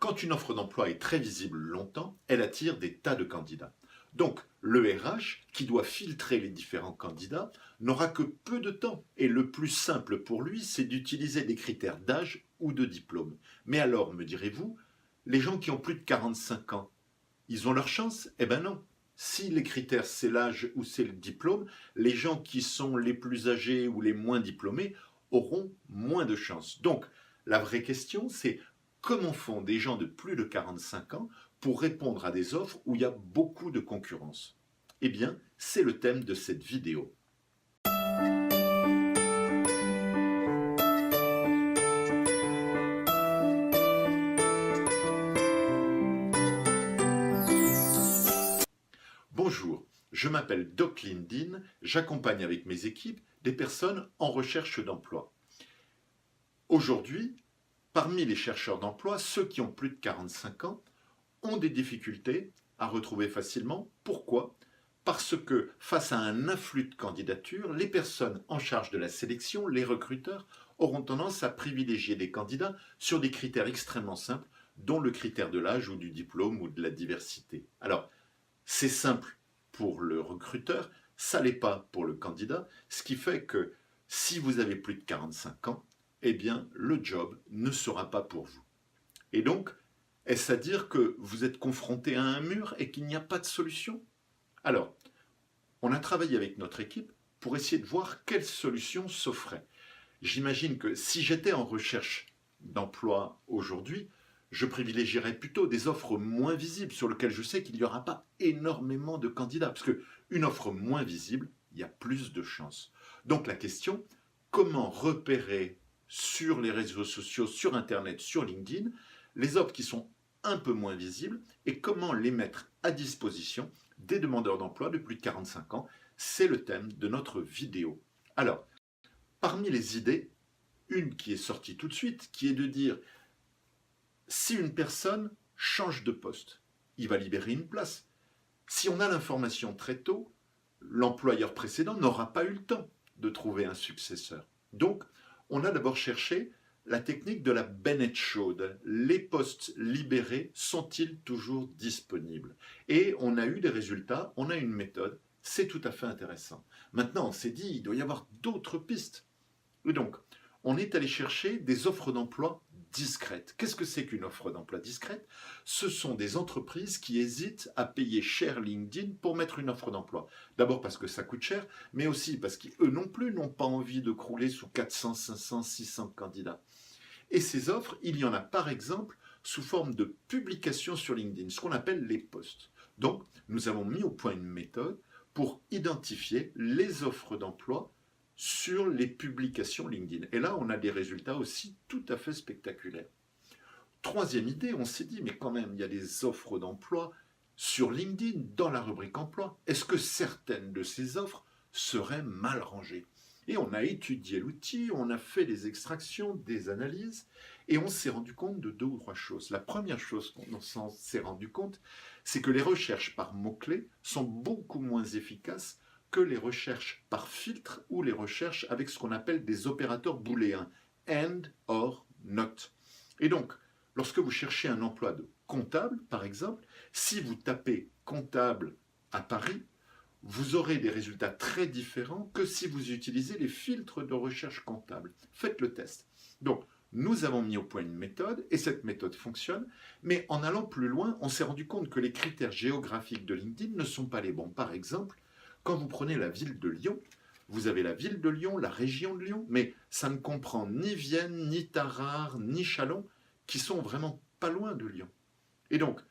Quand une offre d'emploi est très visible longtemps, elle attire des tas de candidats. Donc, le RH, qui doit filtrer les différents candidats, n'aura que peu de temps. Et le plus simple pour lui, c'est d'utiliser des critères d'âge ou de diplôme. Mais alors, me direz-vous, les gens qui ont plus de 45 ans, ils ont leur chance? Eh ben non. Si les critères c'est l'âge ou c'est le diplôme, les gens qui sont les plus âgés ou les moins diplômés auront moins de chance. Donc, la vraie question, c'est comment font des gens de plus de 45 ans pour répondre à des offres où il y a beaucoup de concurrence? Eh bien, c'est le thème de cette vidéo. Bonjour, je m'appelle Doc LinkedIn, j'accompagne avec mes équipes des personnes en recherche d'emploi. Aujourd'hui, parmi les chercheurs d'emploi, ceux qui ont plus de 45 ans ont des difficultés à retrouver facilement. Pourquoi? Parce que face à un afflux de candidatures, les personnes en charge de la sélection, les recruteurs, auront tendance à privilégier des candidats sur des critères extrêmement simples, dont le critère de l'âge ou du diplôme ou de la diversité. Alors, c'est simple pour le recruteur, ça l'est pas pour le candidat, ce qui fait que si vous avez plus de 45 ans, eh bien, le job ne sera pas pour vous. Et donc, est-ce à dire que vous êtes confronté à un mur et qu'il n'y a pas de solution? Alors, on a travaillé avec notre équipe pour essayer de voir quelle solution s'offrait. J'imagine que si j'étais en recherche d'emploi aujourd'hui, je privilégierais plutôt des offres moins visibles sur lesquelles je sais qu'il n'y aura pas énormément de candidats. Parce qu'une offre moins visible, il y a plus de chances. Donc la question, comment repérer sur les réseaux sociaux, sur Internet, sur LinkedIn, les offres qui sont un peu moins visibles et comment les mettre à disposition des demandeurs d'emploi de plus de 45 ans. C'est le thème de notre vidéo. Alors, parmi les idées, une qui est sortie tout de suite, qui est de dire si une personne change de poste, il va libérer une place. Si on a l'information très tôt, l'employeur précédent n'aura pas eu le temps de trouver un successeur. Donc, on a d'abord cherché la technique de la bennette chaude. Les postes libérés sont-ils toujours disponibles? Et on a eu des résultats, on a une méthode, c'est tout à fait intéressant. Maintenant, on s'est dit, il doit y avoir d'autres pistes. Et donc, on est allé chercher des offres d'emploi discrètes. Qu'est-ce que c'est qu'une offre d'emploi discrète? Ce sont des entreprises qui hésitent à payer cher LinkedIn pour mettre une offre d'emploi. D'abord parce que ça coûte cher, mais aussi parce qu'eux non plus n'ont pas envie de crouler sous 400, 500, 600 candidats. Et ces offres, il y en a par exemple sous forme de publications sur LinkedIn, ce qu'on appelle les posts. Donc, nous avons mis au point une méthode pour identifier les offres d'emploi sur les publications LinkedIn. Et là, on a des résultats aussi tout à fait spectaculaires. Troisième idée, on s'est dit, mais quand même, il y a des offres d'emploi sur LinkedIn, dans la rubrique emploi. Est-ce que certaines de ces offres seraient mal rangées? Et on a étudié l'outil, on a fait des extractions, des analyses, et on s'est rendu compte de deux ou trois choses. La première chose qu'on s'est rendu compte, c'est que les recherches par mots-clés sont beaucoup moins efficaces que les recherches par filtre ou les recherches avec ce qu'on appelle des opérateurs booléens, and, or, not. Et donc, lorsque vous cherchez un emploi de comptable, par exemple, si vous tapez comptable à Paris, vous aurez des résultats très différents que si vous utilisez les filtres de recherche comptable. Faites le test. Donc, nous avons mis au point une méthode, et cette méthode fonctionne, mais en allant plus loin, on s'est rendu compte que les critères géographiques de LinkedIn ne sont pas les bons. Par exemple, quand vous prenez la ville de Lyon, vous avez la ville de Lyon, la région de Lyon, mais ça ne comprend ni Vienne, ni Tarare, ni Châlons, qui sont vraiment pas loin de Lyon. Et donc,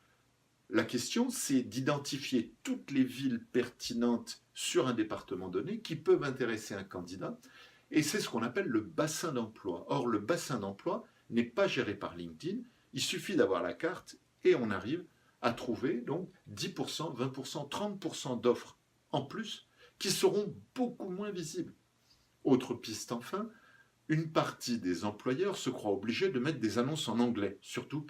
la question, c'est d'identifier toutes les villes pertinentes sur un département donné qui peuvent intéresser un candidat, et c'est ce qu'on appelle le bassin d'emploi. Or, le bassin d'emploi n'est pas géré par LinkedIn, il suffit d'avoir la carte et on arrive à trouver donc 10%, 20%, 30% d'offres en plus qui seront beaucoup moins visibles. Autre piste enfin, une partie des employeurs se croient obligés de mettre des annonces en anglais, surtout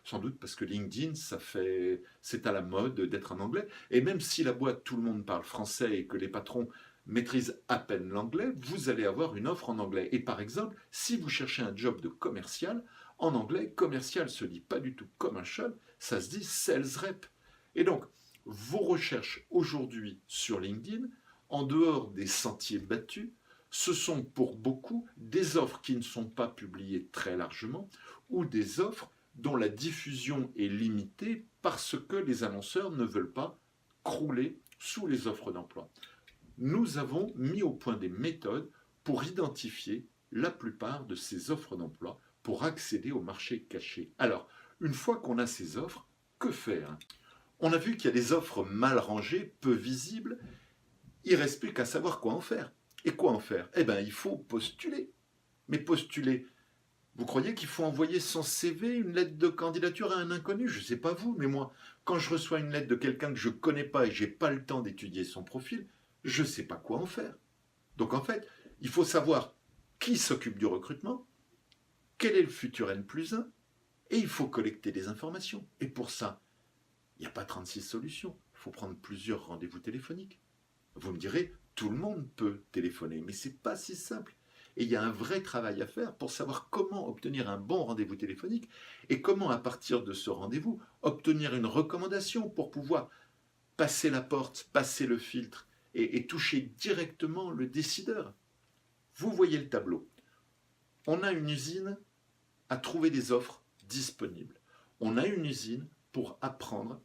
sans doute parce que LinkedIn, c'est à la mode d'être en anglais. Et même si la boîte, tout le monde parle français et que les patrons maîtrisent à peine l'anglais, vous allez avoir une offre en anglais. Et par exemple, si vous cherchez un job de commercial, En anglais, commercial se dit pas du tout commercial, ça se dit sales rep. Et donc, vos recherches aujourd'hui sur LinkedIn, en dehors des sentiers battus, ce sont pour beaucoup des offres qui ne sont pas publiées très largement ou des offres dont la diffusion est limitée parce que les annonceurs ne veulent pas crouler sous les offres d'emploi. Nous avons mis au point des méthodes pour identifier la plupart de ces offres d'emploi pour accéder au marché caché. Alors, une fois qu'on a ces offres, que faire? On a vu qu'il y a des offres mal rangées, peu visibles. Il ne reste plus qu'à savoir quoi en faire. Et quoi en faire? Eh bien, il faut postuler. Mais postuler, vous croyez qu'il faut envoyer son CV, une lettre de candidature à un inconnu? Je ne sais pas vous, mais moi, quand je reçois une lettre de quelqu'un que je ne connais pas et que je n'ai pas le temps d'étudier son profil, je ne sais pas quoi en faire. Donc en fait, il faut savoir qui s'occupe du recrutement, quel est le futur N+1, et il faut collecter des informations. Et pour ça, il n'y a pas 36 solutions. Il faut prendre plusieurs rendez-vous téléphoniques. Vous me direz, tout le monde peut téléphoner, mais ce n'est pas si simple. Et il y a un vrai travail à faire pour savoir comment obtenir un bon rendez-vous téléphonique et comment, à partir de ce rendez-vous, obtenir une recommandation pour pouvoir passer la porte, passer le filtre et toucher directement le décideur. Vous voyez le tableau. On a une usine à trouver des offres disponibles. On a une usine pour apprendre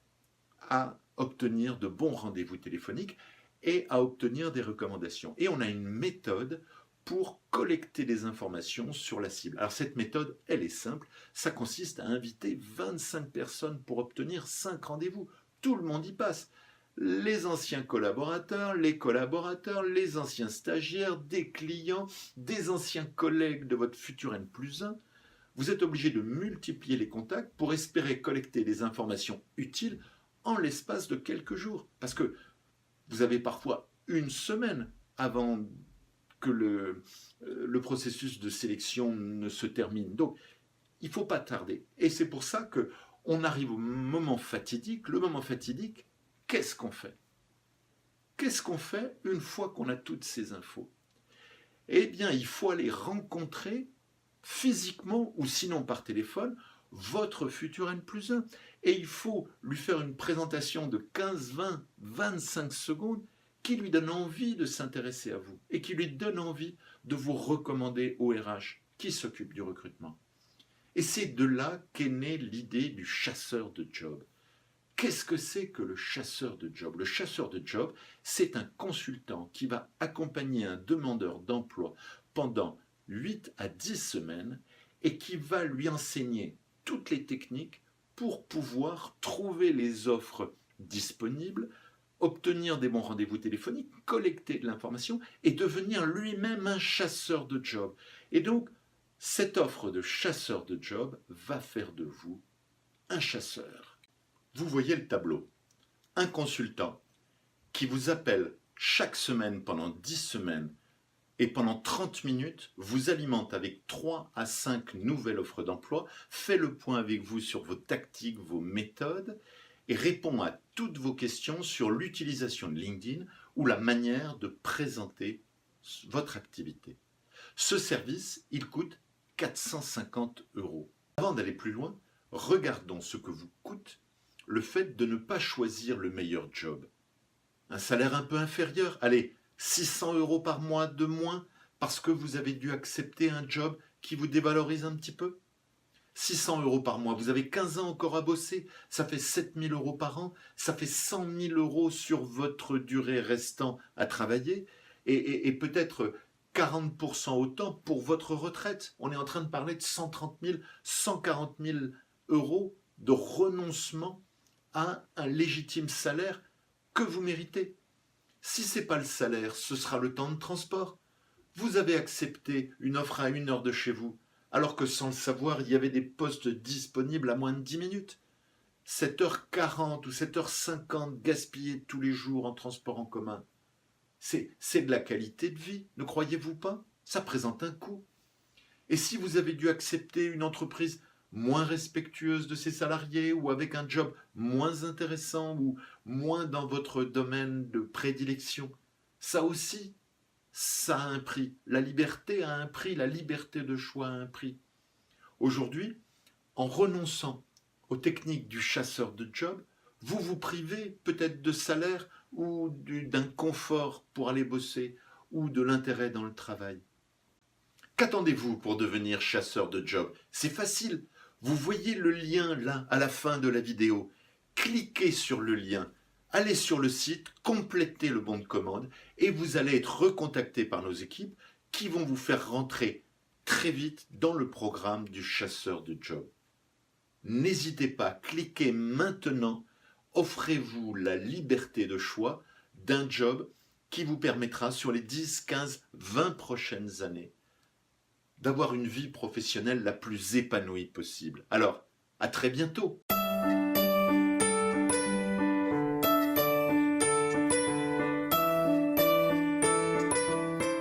à obtenir de bons rendez-vous téléphoniques et à obtenir des recommandations. Et on a une méthode pour collecter des informations sur la cible. Alors cette méthode, elle est simple. Ça consiste à inviter 25 personnes pour obtenir 5 rendez-vous. Tout le monde y passe. Les anciens collaborateurs, les anciens stagiaires, des clients, des anciens collègues de votre futur N+1. Vous êtes obligé de multiplier les contacts pour espérer collecter des informations utiles en l'espace de quelques jours. Parce que vous avez parfois une semaine avant que le processus de sélection ne se termine. Donc, il ne faut pas tarder. Et c'est pour ça qu'on arrive au moment fatidique. Le moment fatidique, qu'est-ce qu'on fait? Qu'est-ce qu'on fait une fois qu'on a toutes ces infos? Eh bien, il faut aller rencontrer physiquement ou sinon par téléphone votre futur N+1. Et il faut lui faire une présentation de 15, 20, 25 secondes qui lui donne envie de s'intéresser à vous et qui lui donne envie de vous recommander au RH qui s'occupe du recrutement. Et c'est de là qu'est née l'idée du chasseur de job. Qu'est-ce que c'est que le chasseur de job? Le chasseur de job, c'est un consultant qui va accompagner un demandeur d'emploi pendant 8 à 10 semaines et qui va lui enseigner toutes les techniques pour pouvoir trouver les offres disponibles, obtenir des bons rendez-vous téléphoniques, collecter de l'information et devenir lui-même un chasseur de job. Et donc, cette offre de chasseur de job va faire de vous un chasseur. Vous voyez le tableau. Un consultant qui vous appelle chaque semaine pendant 10 semaines et pendant 30 minutes vous alimente avec 3 à 5 nouvelles offres d'emploi, fait le point avec vous sur vos tactiques, vos méthodes et répond à toutes vos questions sur l'utilisation de LinkedIn ou la manière de présenter votre activité. Ce service, il coûte 450 €. Avant d'aller plus loin, regardons ce que vous coûte le fait de ne pas choisir le meilleur job. Un salaire un peu inférieur, allez, 600 € par mois de moins parce que vous avez dû accepter un job qui vous dévalorise un petit peu. 600 € par mois, vous avez 15 ans encore à bosser, ça fait 7 000 € par an, ça fait 100 000 € sur votre durée restant à travailler et peut-être 40% autant pour votre retraite. On est en train de parler de 130 000, 140 000 € de renoncement à un légitime salaire que vous méritez. Si ce n'est pas le salaire, ce sera le temps de transport. Vous avez accepté une offre à 1 heure de chez vous, alors que sans le savoir, il y avait des postes disponibles à moins de 10 minutes. 7h40 ou 7h50 gaspillées tous les jours en transport en commun, c'est de la qualité de vie, ne croyez-vous pas? Ça présente un coût. Et si vous avez dû accepter une entreprise moins respectueuse de ses salariés ou avec un job moins intéressant ou moins dans votre domaine de prédilection, ça aussi, ça a un prix. La liberté a un prix, la liberté de choix a un prix. Aujourd'hui, En renonçant aux techniques du chasseur de job, vous vous privez peut-être de salaire ou d'un confort pour aller bosser ou de l'intérêt dans le travail. Qu'attendez-vous pour devenir chasseur de job? C'est facile. Vous voyez le lien là à la fin de la vidéo. Cliquez sur le lien, allez sur le site, complétez le bon de commande et vous allez être recontacté par nos équipes qui vont vous faire rentrer très vite dans le programme du chasseur de job. N'hésitez pas, cliquez maintenant, offrez-vous la liberté de choix d'un job qui vous permettra sur les 10, 15, 20 prochaines années d'avoir une vie professionnelle la plus épanouie possible. Alors, à très bientôt!